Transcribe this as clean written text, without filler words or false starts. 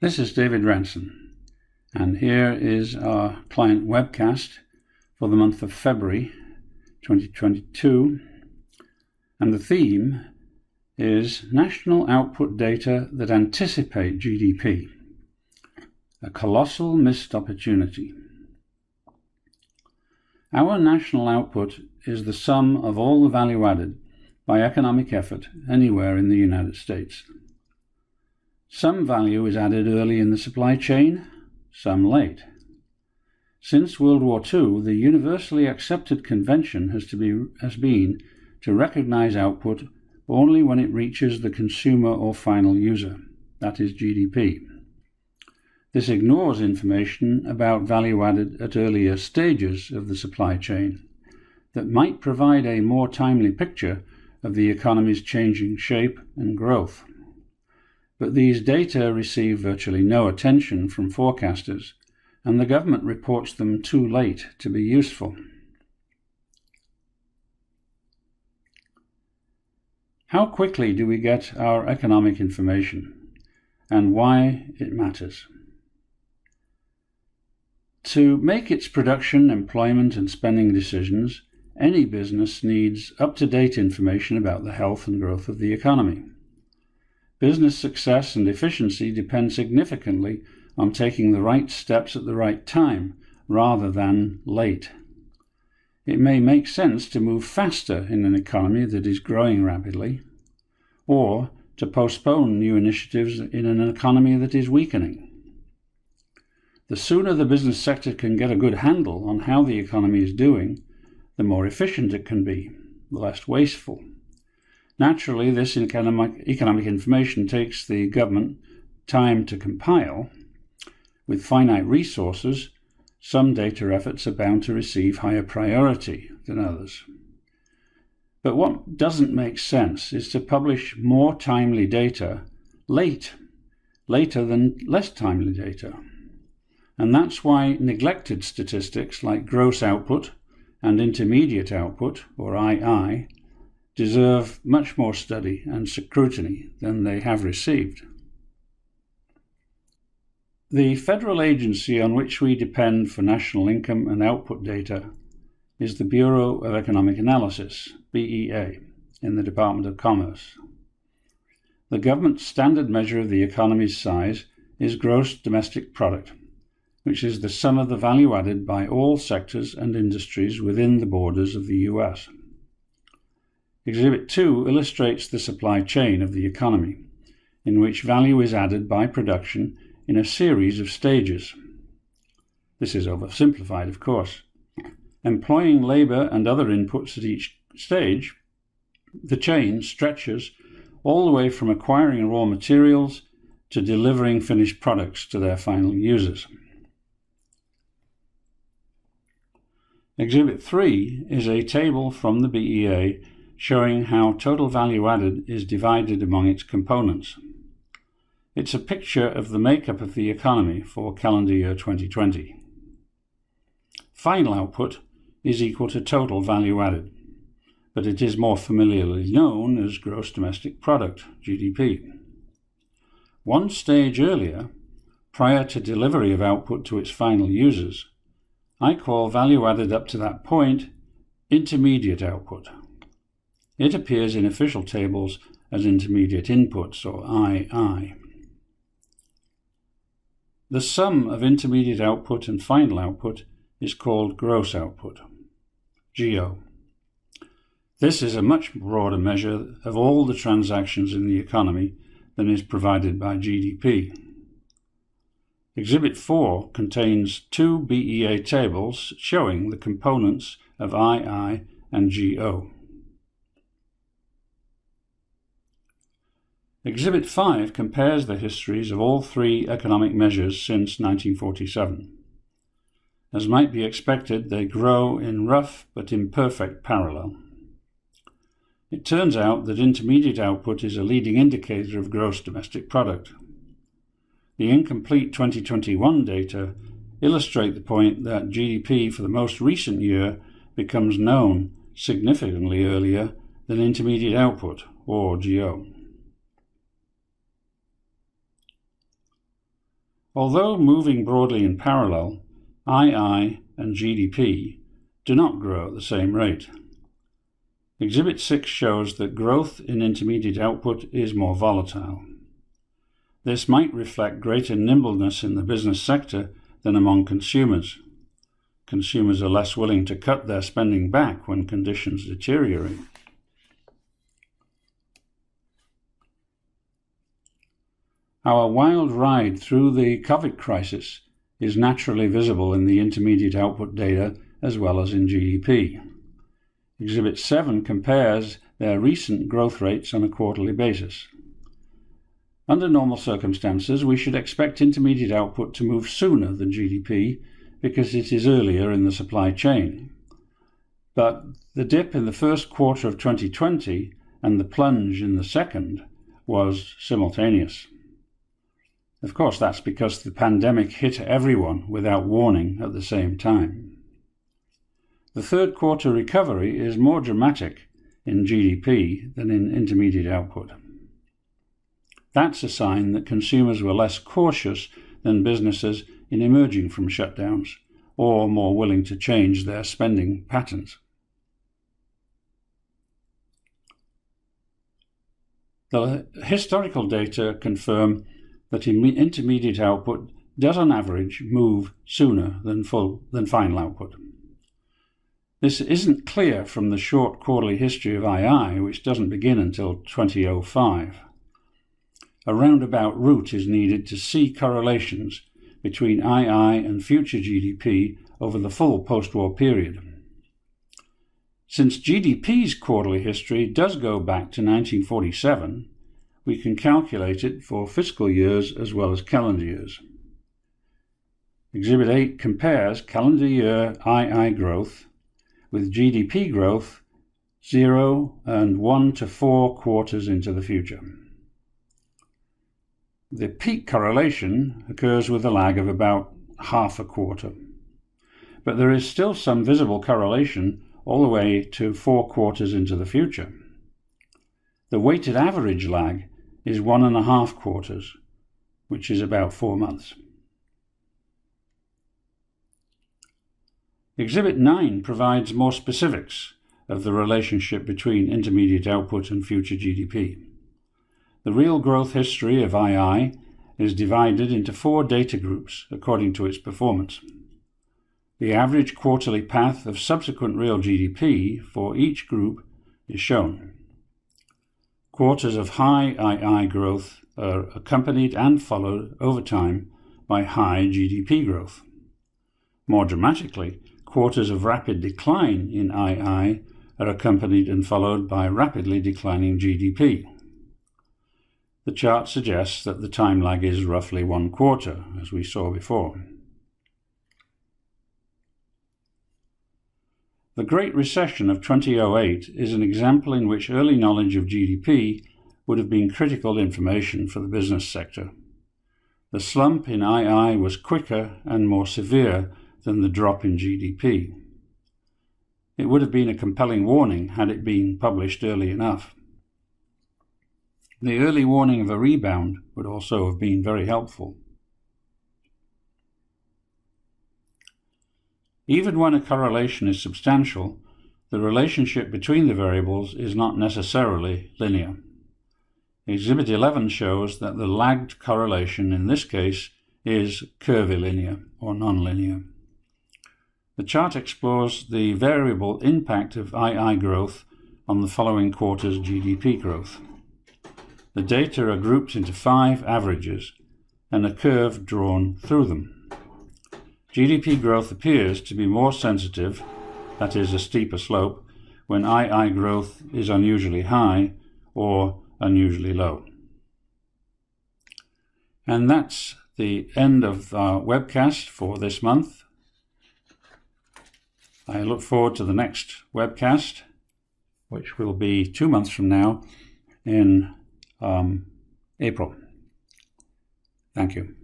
This is David Ranson, and here is our client webcast for the month of February 2022, and the theme is National Output Data that Anticipate GDP, a colossal missed opportunity. Our national output is the sum of all the value added by economic effort anywhere in the United States. Some value is added early in the supply chain, some late. Since World War II, the universally accepted convention has been to recognize output only when it reaches the consumer or final user, that is GDP. This ignores information about value added at earlier stages of the supply chain that might provide a more timely picture of the economy's changing shape and growth. But these data receive virtually no attention from forecasters, and the government reports them too late to be useful. How quickly do we get our economic information, and why it matters? To make its production, employment, and spending decisions, any business needs up-to-date information about the health and growth of the economy. Business success and efficiency depend significantly on taking the right steps at the right time, rather than late. It may make sense to move faster in an economy that is growing rapidly, or to postpone new initiatives in an economy that is weakening. The sooner the business sector can get a good handle on how the economy is doing, the more efficient it can be, the less wasteful. Naturally, this economic information takes the government time to compile. With finite resources, some data efforts are bound to receive higher priority than others. But what doesn't make sense is to publish more timely data later than less timely data. And that's why neglected statistics like gross output and intermediate output, or II, deserve much more study and scrutiny than they have received. The federal agency on which we depend for national income and output data is the Bureau of Economic Analysis, BEA, in the Department of Commerce. The government's standard measure of the economy's size is gross domestic product, which is the sum of the value added by all sectors and industries within the borders of the US. Exhibit 2 illustrates the supply chain of the economy, in which value is added by production in a series of stages. This is oversimplified, of course. Employing labor and other inputs at each stage, the chain stretches all the way from acquiring raw materials to delivering finished products to their final users. Exhibit 3 is a table from the BEA showing how total value added is divided among its components. It's a picture of the makeup of the economy for calendar year 2020. Final output is equal to total value added, but it is more familiarly known as gross domestic product, GDP. One stage earlier, prior to delivery of output to its final users, I call value added up to that point intermediate output. It appears in official tables as intermediate inputs, or II. The sum of intermediate output and final output is called gross output, GO. This is a much broader measure of all the transactions in the economy than is provided by GDP. Exhibit 4 contains two BEA tables showing the components of II and GO. Exhibit 5 compares the histories of all three economic measures since 1947. As might be expected, they grow in rough but imperfect parallel. It turns out that intermediate output is a leading indicator of gross domestic product. The incomplete 2021 data illustrate the point that GDP for the most recent year becomes known significantly earlier than intermediate output, or GO. Although moving broadly in parallel, II and GDP do not grow at the same rate. Exhibit 6 shows that growth in intermediate output is more volatile. This might reflect greater nimbleness in the business sector than among consumers. Consumers are less willing to cut their spending back when conditions deteriorate. Our wild ride through the COVID crisis is naturally visible in the intermediate output data as well as in GDP. Exhibit 7 compares their recent growth rates on a quarterly basis. Under normal circumstances, we should expect intermediate output to move sooner than GDP because it is earlier in the supply chain. But the dip in the first quarter of 2020 and the plunge in the second was simultaneous. Of course, that's because the pandemic hit everyone without warning at the same time. The third quarter recovery is more dramatic in GDP than in intermediate output. That's a sign that consumers were less cautious than businesses in emerging from shutdowns, or more willing to change their spending patterns. The historical data confirm that intermediate output does on average move sooner than final output. This isn't clear from the short quarterly history of II, which doesn't begin until 2005. A roundabout route is needed to see correlations between II and future GDP over the full post-war period. Since GDP's quarterly history does go back to 1947, we can calculate it for fiscal years as well as calendar years. Exhibit 8 compares calendar year II growth with GDP growth 0 and 1 to 4 quarters into the future. The peak correlation occurs with a lag of about half a quarter, but there is still some visible correlation all the way to 4 quarters into the future. The weighted average lag is 1.5 quarters, which is about 4 months. Exhibit 9 provides more specifics of the relationship between intermediate output and future GDP. The real growth history of II is divided into 4 data groups according to its performance. The average quarterly path of subsequent real GDP for each group is shown. Quarters of high II growth are accompanied and followed over time by high GDP growth. More dramatically, quarters of rapid decline in II are accompanied and followed by rapidly declining GDP. The chart suggests that the time lag is roughly 1 quarter, as we saw before. The Great Recession of 2008 is an example in which early knowledge of GDP would have been critical information for the business sector. The slump in II was quicker and more severe than the drop in GDP. It would have been a compelling warning had it been published early enough. The early warning of a rebound would also have been very helpful. Even when a correlation is substantial, the relationship between the variables is not necessarily linear. Exhibit 11 shows that the lagged correlation in this case is curvilinear or nonlinear. The chart explores the variable impact of II growth on the following quarter's GDP growth. The data are grouped into 5 averages and a curve drawn through them. GDP growth appears to be more sensitive, that is a steeper slope, when II growth is unusually high or unusually low. And that's the end of our webcast for this month. I look forward to the next webcast, which will be 2 months from now in April. Thank you.